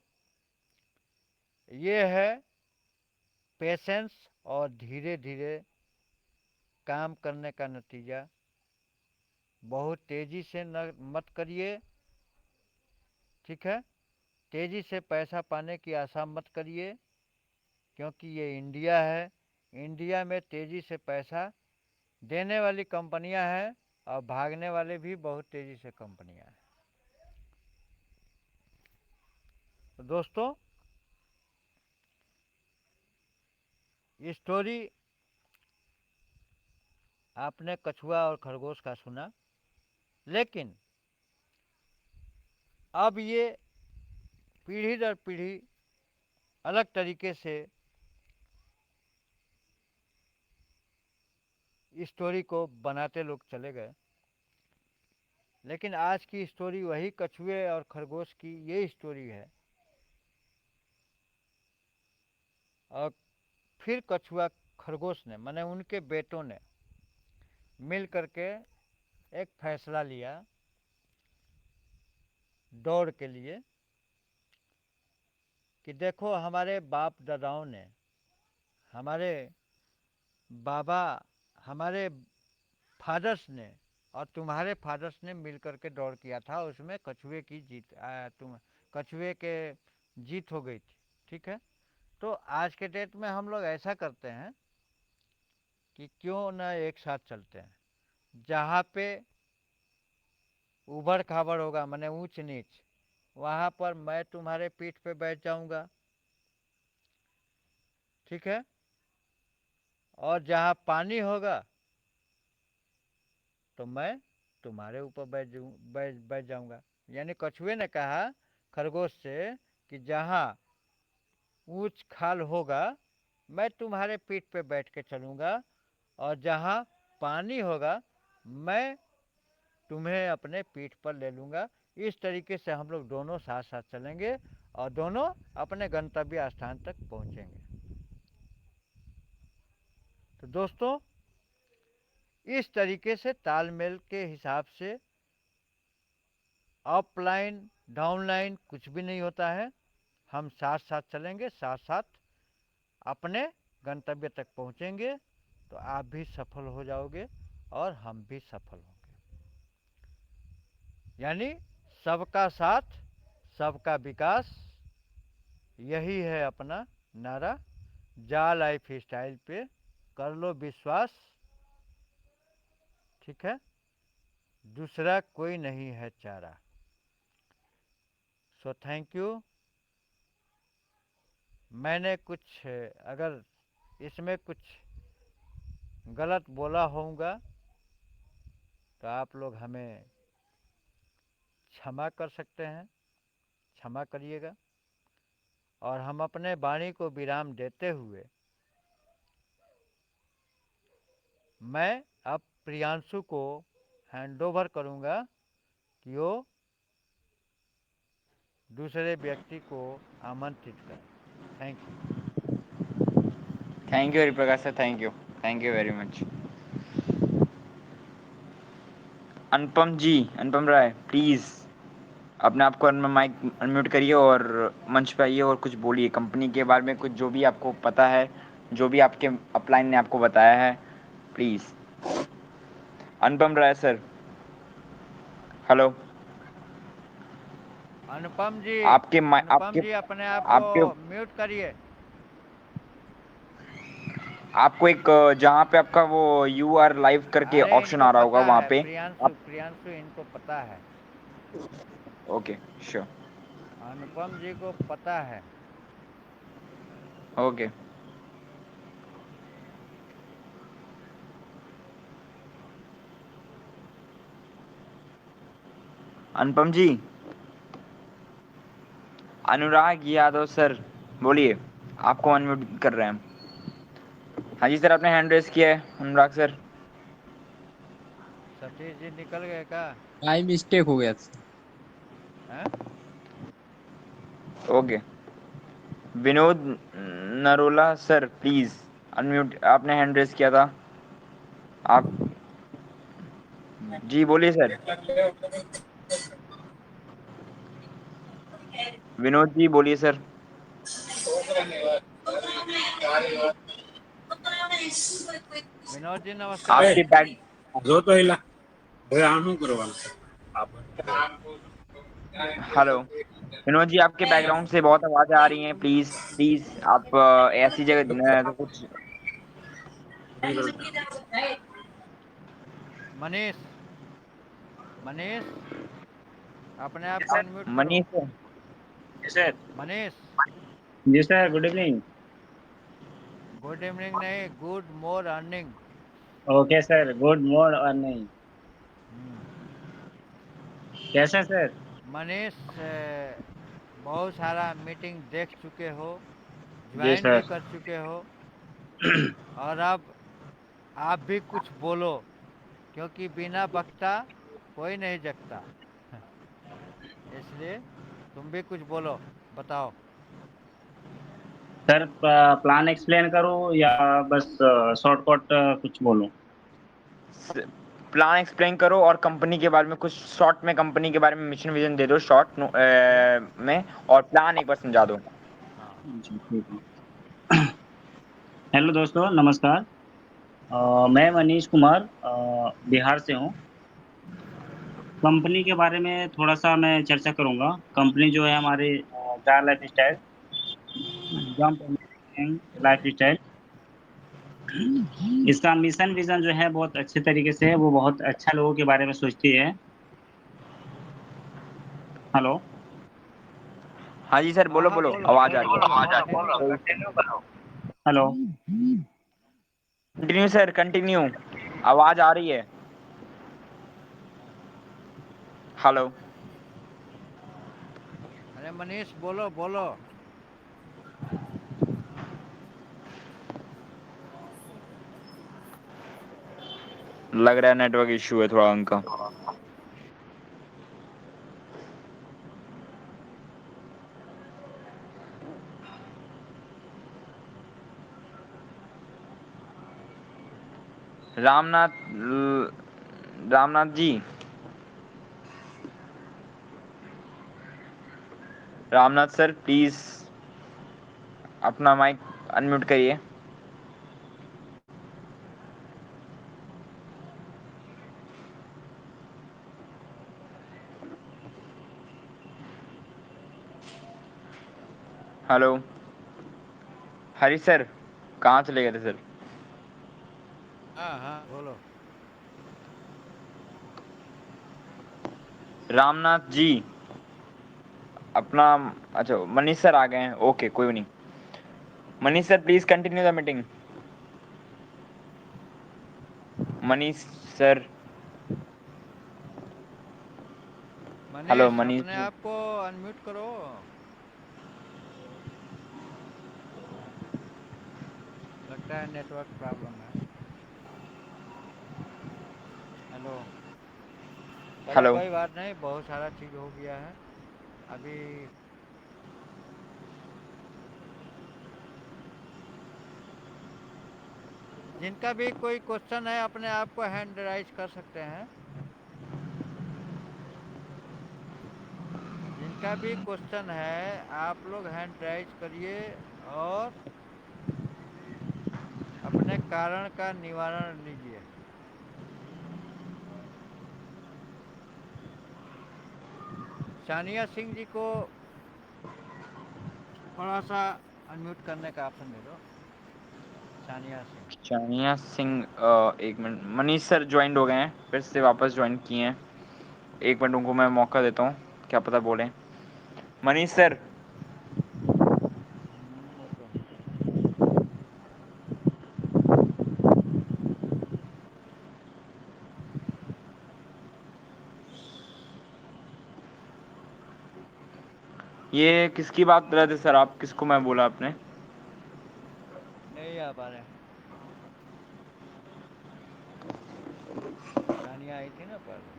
S1: ये है पेशेंस और धीरे धीरे काम करने का नतीजा। बहुत तेज़ी से न मत करिए, ठीक है। तेज़ी से पैसा पाने की आशा मत करिए, क्योंकि ये इंडिया है। इंडिया में तेज़ी से पैसा देने वाली कंपनियां हैं और भागने वाले भी बहुत तेज़ी से कंपनियां हैं। तो दोस्तों स्टोरी आपने कछुआ और खरगोश का सुना, लेकिन अब ये पीढ़ी दर पीढ़ी अलग तरीके से स्टोरी को बनाते लोग चले गए। लेकिन आज की स्टोरी वही कछुए और खरगोश की ये स्टोरी है। और फिर कछुआ खरगोश ने, माने उनके बेटों ने मिल करके एक फैसला लिया दौड़ के लिए कि देखो हमारे बाप दादाओं ने, हमारे बाबा, हमारे फादर्स ने और तुम्हारे फादर्स ने मिल करके दौड़ किया था, उसमें कछुए की जीत तुम कछुए के जीत हो गई थी, ठीक है। तो आज के डेट में हम लोग ऐसा करते हैं कि क्यों ना एक साथ चलते हैं। जहाँ पे उबड़ खाबड़ होगा, माने ऊंच नीच, वहाँ पर मैं तुम्हारे पीठ पे बैठ जाऊंगा, ठीक है। और जहाँ पानी होगा तो मैं तुम्हारे ऊपर बैठ जाऊंगा। यानी कछुए ने कहा खरगोश से कि जहाँ ऊंच खाल होगा मैं तुम्हारे पीठ पे बैठ के चलूंगा, और जहाँ पानी होगा मैं तुम्हें अपने पीठ पर ले लूँगा। इस तरीके से हम लोग दोनों साथ साथ चलेंगे और दोनों अपने गंतव्य स्थान तक पहुँचेंगे। तो दोस्तों इस तरीके से तालमेल के हिसाब से अप लाइन डाउन लाइन कुछ भी नहीं होता है। हम साथ साथ चलेंगे, साथ साथ अपने गंतव्य तक पहुँचेंगे, तो आप भी सफल हो जाओगे और हम भी सफल होंगे। यानी सबका साथ सबका विकास, यही है अपना नारा। जा लाइफ स्टाइल पे कर लो विश्वास, ठीक है। दूसरा कोई नहीं है चारा। So thank you. मैंने कुछ अगर इसमें कुछ गलत बोला होऊंगा तो आप लोग हमें क्षमा कर सकते हैं, क्षमा करिएगा। और हम अपने वाणी को विराम देते हुए मैं अब प्रियांशु को हैंडओवर करूंगा कि वो दूसरे व्यक्ति को आमंत्रित करें। Thank you.
S2: Thank you Hariprakash sir, thank you very much. Anupam ji, Anupam Rai, please. अपने आप को माइक अनम्यूट करिए और मंच पे आइए और कुछ बोलिए कंपनी के बारे में, कुछ जो भी आपको पता है, जो भी आपके अपलाइन ने आपको बताया है, please. Anupam Rai sir, hello.
S1: Anupam ji,
S2: आपके
S1: अनुपम जी अपने आप को
S2: आपके
S1: म्यूट करिए।
S2: आपको एक जहाँ पे आपका वो यू आर लाइव करके
S1: अरे
S2: ऑप्शन
S1: इनको
S2: आ रहा होगा
S1: पता
S2: वहाँ
S1: है,
S2: पे
S1: प्रियांशु
S2: आप।
S1: प्रियांशु इनको पता है।
S2: Okay, sure.
S1: अनुपम जी को पता है।
S2: ओके। अनुपम जी, अनुराग यादव सर, बोलिए, आपको अनम्यूट कर रहे हैं हम। हाँ जी सर, आपने हैंड रेस किया है अनुराग सर।
S1: सतीश जी निकल गए क्या?
S3: बाई मिस्टेक हो गया था।
S1: हैं?
S2: Okay. Vinod Narola sir, please unmute, आपने हैंड रेस किया था आप। जी बोलिए सर। विनोद जी बोलिए सर।
S1: विनोद जी नमस्कार।
S2: आपके बैक
S4: जो तो हिला भैया हम करवाना आप
S2: हेलो विनोद जी, आपके बैकग्राउंड से बहुत आवाज़ें आ रही हैं, प्लीज प्लीज आप ऐसी जगह तो कुछ।
S1: मनीष, मनीष अपने आप को अनम्यूट करो।
S2: Manish sir.
S4: Sir.
S1: Manish,
S4: ji sir, good evening.
S1: Good evening नहीं, good morning.
S4: Okay sir, good morning और नहीं कैसा सर?
S1: मनीष, बहुत सारा मीटिंग देख चुके हो,
S4: जी
S1: ज्वाइन भी
S4: सर।
S1: कर चुके हो, और अब आप भी कुछ बोलो, क्योंकि बिना बकता कोई नहीं जगता। इसलिए तुम भी कुछ बोलो, बताओ।
S4: सर प्लान एक्सप्लेन करूँ या बस शॉर्टकट कुछ बोलूँ?
S2: प्लान एक्सप्लेन करो और कंपनी के बारे में कुछ शॉर्ट में, कंपनी के बारे में मिशन विजन दे दो शॉर्ट में, और प्लान एक बार समझा दो।
S1: हाँ।
S4: जी ठीक है। हेलो दोस्तों, नमस्कार। मैं मनीष कुमार बिहार से हूँ। कंपनी के बारे में थोड़ा सा मैं चर्चा करूँगा। कंपनी जो है हमारी jar life style, jump life style. इसका मिशन विजन जो है बहुत अच्छे तरीके से है, वो बहुत अच्छा लोगों के बारे में सोचती है। हेलो।
S2: हाँ जी सर,
S1: हाँ
S2: बोलो
S1: हाँ,
S2: बोलो,
S1: बोलो
S2: आवाज़ आ
S1: बोलो
S2: रही
S1: बोलो,
S2: है।
S1: कंटिन्यू करो।
S4: हेलो।
S2: कंटिन्यू सर, कंटिन्यू, आवाज़ आ रही है। हेलो।
S1: अरे मनीष, बोलो बोलो।
S2: लग रहा है नेटवर्क इशू है थोड़ा उनका। रामनाथ रामनाथ जी, रामनाथ सर प्लीज अपना माइक अनम्यूट करिए। हेलो। हरी सर, कहाँ चले गए थे सर?
S1: हाँ हाँ, बोलो।
S2: रामनाथ जी अपना, अच्छा मनीष सर आ गए हैं, ओके कोई नहीं। Manish sir please continue the meeting. Manish sir, hello
S1: Manish
S2: Manish
S1: अपने
S2: जी।
S1: आप को अनम्यूट करो। लगता है नेटवर्क प्रॉब्लम है। हेलो। चलो
S2: हेलो।
S1: कोई बात नहीं, बहुत सारा चीज़ हो गया है अभी। जिनका भी कोई क्वेश्चन है, अपने आप को हैंड राइज कर सकते हैं। जिसका भी क्वेश्चन है आप लोग हैंड राइज करिए और अपने कारण का निवारण लीजिए। सानिया सिंह जी को थोड़ा सा अनम्यूट करने का ऑप्शन दे दो। सानिया सिंह।
S2: शानिया सिंह, एक मिनट, मनीष सर ज्वाइन हो गए हैं, फिर से वापस ज्वाइन किए हैं। एक मिनट उनको मैं मौका देता हूँ, क्या पता बोलें। Manish sir,
S1: okay.
S2: ये किसकी बात कर रहे थे सर आप? किसको मैं बोला आपने?
S1: नहीं आ पा रहे। सानिया आई थी ना पहले।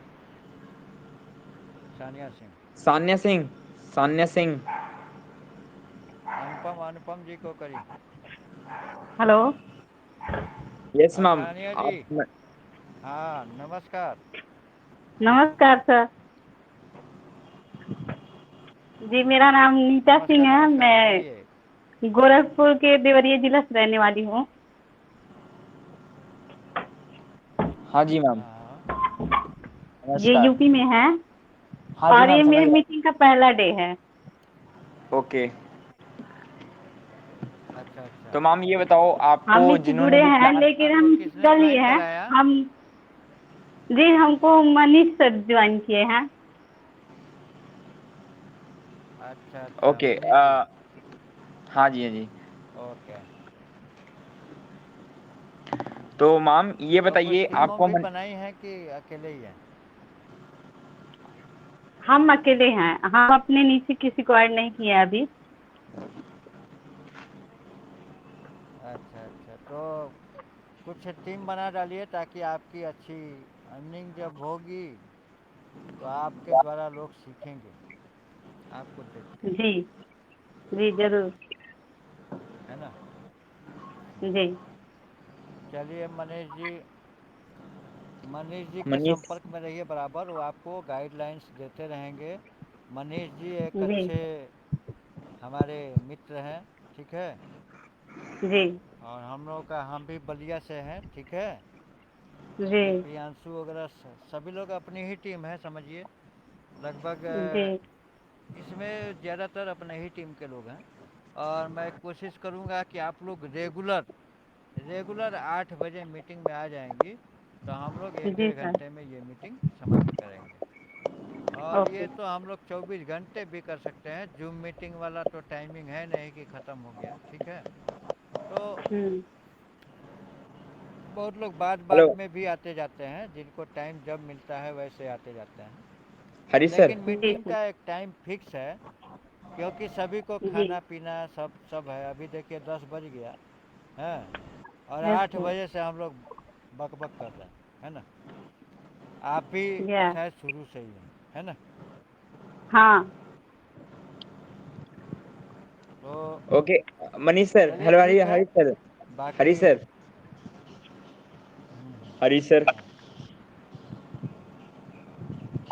S1: सानिया सिंह।
S2: सान्या सिंह, सान्या सिंह।
S1: अनुपम अनुपम जी को करी।
S5: Hello.
S2: Yes ma'am.
S1: Sania ji.
S2: आप
S1: हाँ नमस्कार।
S5: नमस्कार सर। जी मेरा नाम नीता
S1: नमस्कार
S5: सिंह है।
S1: नमस्कार बोलिए।
S5: मैं गोरखपुर के देवरिया जिला से रहने वाली हूँ।
S2: हाँ जी मैम,
S1: हाँ
S5: ये
S2: नमस्कार।
S5: यूपी में है
S2: हाँ जी
S5: और
S2: मैम,
S5: ये
S2: समझ
S5: मेरी
S2: रहा
S5: मीटिंग का पहला डे है।
S2: हूँ। ओके।
S1: अच्छा अच्छा।
S2: तो मैम ये बताओ,
S5: हम
S2: आपको
S5: भी
S2: जिन्होंने
S5: जुड़े
S2: भी
S5: हैं
S2: क्लास,
S5: लेकिन
S1: आपको
S5: हम
S1: किसने
S5: कल ही
S1: ज्वाइन
S5: हैं।
S1: कराया?
S5: हम जी हमको मनीष सर ज्वाइन किए हैं।
S1: अच्छा अच्छा
S2: ओके,
S1: मनीष जी।
S2: हाँ जी हाँ जी।
S1: ओके।
S2: तो मैम ये
S1: तो कुछ
S2: बताइए
S1: टीम
S2: आपको
S1: भी बनाई है कि अकेले ही हैं?
S5: हम अकेले हैं। हम अपने नीचे किसी को ऐड नहीं किए हैं अभी।
S1: अच्छा अच्छा। तो कुछ टीम बना डालिए ताकि आपकी अच्छी अर्निंग जब होगी तो आपके द्वारा लोग सीखेंगे आपको देख के।
S5: जी जी जरूर।
S1: है ना?
S5: जी
S1: चलिए मनीष जी के
S2: मनीष।
S1: संपर्क में रहिए बराबर, वो आपको गाइडलाइंस देते रहेंगे। मनीष जी एक
S5: जी
S1: अच्छे हमारे मित्र हैं। ठीक है।
S5: जी
S1: और हम लोग का हम भी बलिया से हैं। ठीक है।
S5: जी
S1: ये प्रियांशु वगैरह सभी लोग अपनी ही टीम है समझिए। लगभग
S5: जी
S1: इसमें ज़्यादातर अपने ही टीम के लोग हैं। और मैं कोशिश करूँगा कि आप लोग रेगुलर रेगुलर 8 बजे मीटिंग में आ जाएंगी तो हम लोग एक
S5: जी
S1: डेढ़
S5: सर।
S1: घंटे में ये मीटिंग समाप्त करेंगे। और
S5: ओके।
S1: ये तो हम लोग 24 घंटे भी कर सकते हैं। जूम मीटिंग वाला तो टाइमिंग है नहीं कि ख़त्म हो गया। ठीक है। तो
S5: हम्म।
S1: बहुत लोग बात
S2: हेलो
S1: बात में भी आते जाते हैं, जिनको टाइम जब मिलता है वैसे आते जाते हैं।
S2: हरी सर।
S1: लेकिन
S5: जी
S1: मीटिंग
S5: सर।
S1: का एक टाइम फिक्स है क्योंकि सभी को
S5: जी
S1: खाना पीना सब सब है। अभी देखिए 10 बज गया है और आठ
S5: ओके।
S1: बजे से हम लोग बक बक कर रहे हैं। है ना? आप भी
S5: या
S1: शायद शुरू से ही हैं। है ना?
S5: हाँ।
S1: तो
S2: ओके मनीष सर,
S1: चलिए
S2: हेलो, हरी
S1: ठीक है।
S2: हरी सर।
S1: बाकी
S2: हरी सर। हरी सर।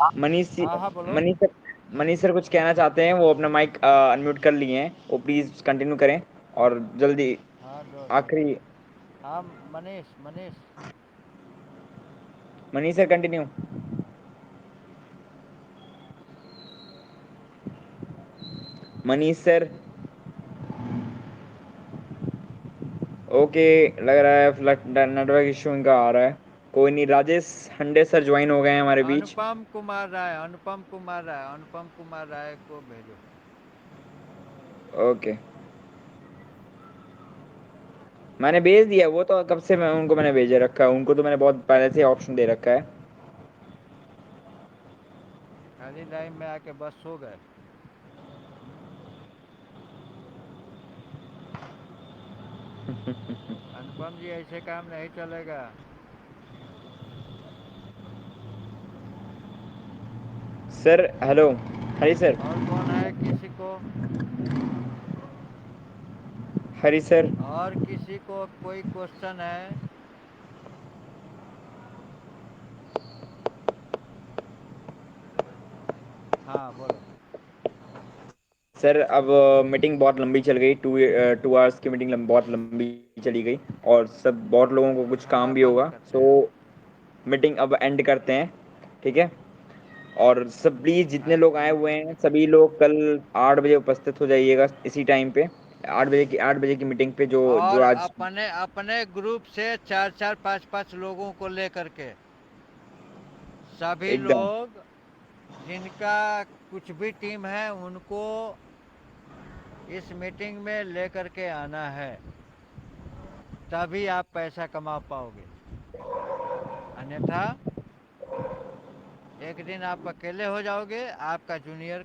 S1: हाँ हाँ बोलो।
S2: मनीष सर, मनीष सर कुछ कहना चाहते हैं, वो अपना माइक अनम्यूट कर लिए हैं, वो प्लीज कंटिन्यू करें और जल्दी
S1: हाँ दो
S2: आखिरी।
S1: हाँ Manish Manish.
S2: Manish sir continue. Manish sir. Okay, लग रहा है नेटवर्क इशू इनका आ रहा है। कोई नहीं, राजेश हंडे सर ज्वाइन हो गए हैं हमारे बीच।
S1: अनुपम कुमार राय को भेजो।
S2: ओके, मैंने भेज दिया, वो तो कब से मैं उनको मैंने भेजे रखा है, उनको तो मैंने बहुत पहले से ऑप्शन दे रखा है।
S1: खाली लाइन में आके बस सो गए। अनुपम जी ऐसे काम नहीं चलेगा।
S2: सर हेलो, हरी सर।
S1: और कौन है किसी को?
S2: हरी सर।
S1: और किसी को कोई क्वेश्चन है? हाँ बोलो।
S2: सर अब मीटिंग बहुत लंबी चल गई, 2 आवर्स की मीटिंग बहुत लंबी चली गई और सब बहुत लोगों को कुछ काम
S1: हाँ,
S2: भी
S1: बंद
S2: होगा,
S1: करते
S2: सो
S1: हैं।
S2: मीटिंग अब एंड करते हैं, ठीक है। और सब प्लीज़ जितने
S1: हाँ,
S2: लोग आए हुए हैं सभी लोग कल 8 बजे उपस्थित हो जाइएगा इसी टाइम पे, 8 बजे की मीटिंग पे जो जो
S1: और
S2: आज
S1: अपने अपने ग्रुप से 4-4 5-5 लोगों को लेकर के सभी
S2: एकदम
S1: लोग जिनका कुछ भी टीम है उनको इस मीटिंग में लेकर के आना है, तभी आप पैसा कमा पाओगे। अन्यथा एक दिन आप अकेले हो जाओगे, आपका जूनियर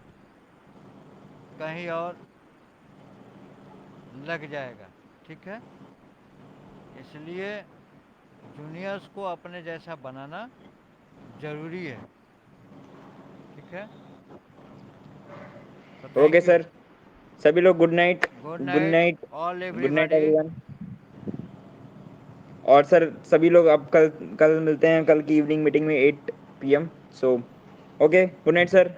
S1: कहीं और लग जाएगा। ठीक है, इसलिए जूनियर्स को अपने जैसा बनाना जरूरी है। ठीक है, तो
S2: ओके
S1: थैंक यू।
S2: सर, सभी लोग good night.
S1: Good
S2: good
S1: night
S2: night.
S1: All
S2: good night
S1: everybody.
S2: Everyone. और सर सभी लोग अब कल कल मिलते हैं, कल की इवनिंग मीटिंग में 8 PM। So okay, good night sir.